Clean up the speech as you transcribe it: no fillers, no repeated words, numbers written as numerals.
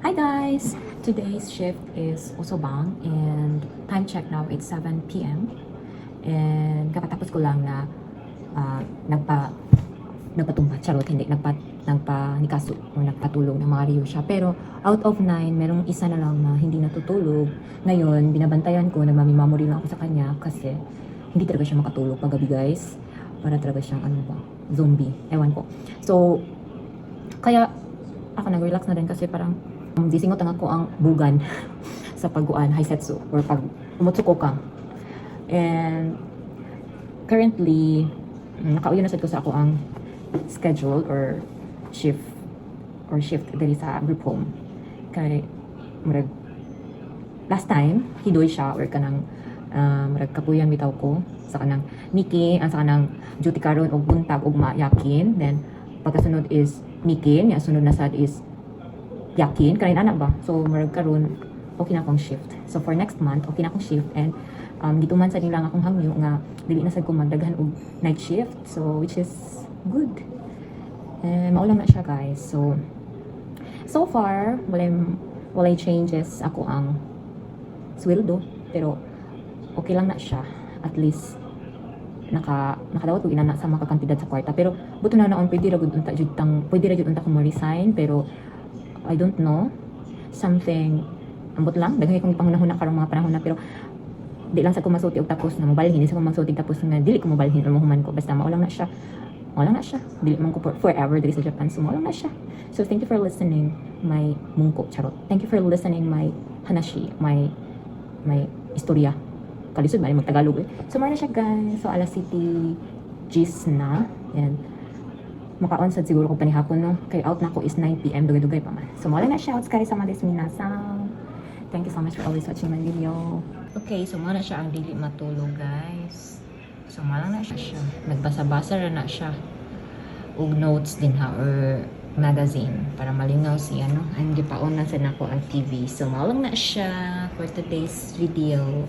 Hi guys! Today's shift is Usobang and time check now it's 7 p.m. And kakatapos ko lang na nagpatumba, charot, hindi, nagpanikaso o nagpatulog ng mga Ryusha. Pero out of 9, merong isa na lang na hindi natutulog. Ngayon, binabantayan ko, nagmamimamori lang ako sa kanya kasi hindi talaga siya makatulog paggabi guys. Para talaga siyang zombie. Ewan ko. So, kaya ako nag-relax na rin kasi parang disingot ang ako ang bugan sa pag-uan, haisetsu, or pag umutsuko ka. And currently, nakauyo na sad ko sa ako ang schedule or shift diri sa group home. Kay murag last time, hidoy siya or kanang murag kapuyan bitaw ko sa kanang Miki, sa kanang duty karon og buntag og yakin. Then pagkasunod is Mikin, ya sunod na sad is yakin kanin anak ba. So murag karon okay na akong shift. So for next month okay na akong shift, and dito man sa nilang akong hangyo nga dili na sad ko magdaghan og night shift, so which is good. Maulam na siya guys. So far walay changes ako ang sweldo, pero okay lang na siya. At least nakadawat ko inana sa mga kantidad sa kwarta, pero buto na naon pwede ra gud unta ko mo resign, pero I don't know, something ambot lang daghan akong pangunahon na karong mga panahon na, pero di lang sa ko masuti og tapos na mobalhin, di sa ko magsuti tapos nga dili ko mobalhin o mahuman ko, basta mao lang na siya, dili man ko forever diri sa Japan, so mao lang na siya. So thank you for listening my mungko, charot, thank you for listening my hanashi, my istorya, kalisod ba mag Tagalog So mao na siya guys. So alas City Gis na, and makaon sad siguro ko panihapon no, kay out na ko is 9 PM, dugay-dugay pa man. So mao na siya. Otskari sa mga minasang. Thank you so much for always watching my video. Okay, so mao na siya ang dili matulog guys. So mao na siya. Nagbasa-basa ra na siya og notes din ha, or magazine para malingaw siya no. Ang gipaon na sa nako ang TV. So mao lang na siya for today's video.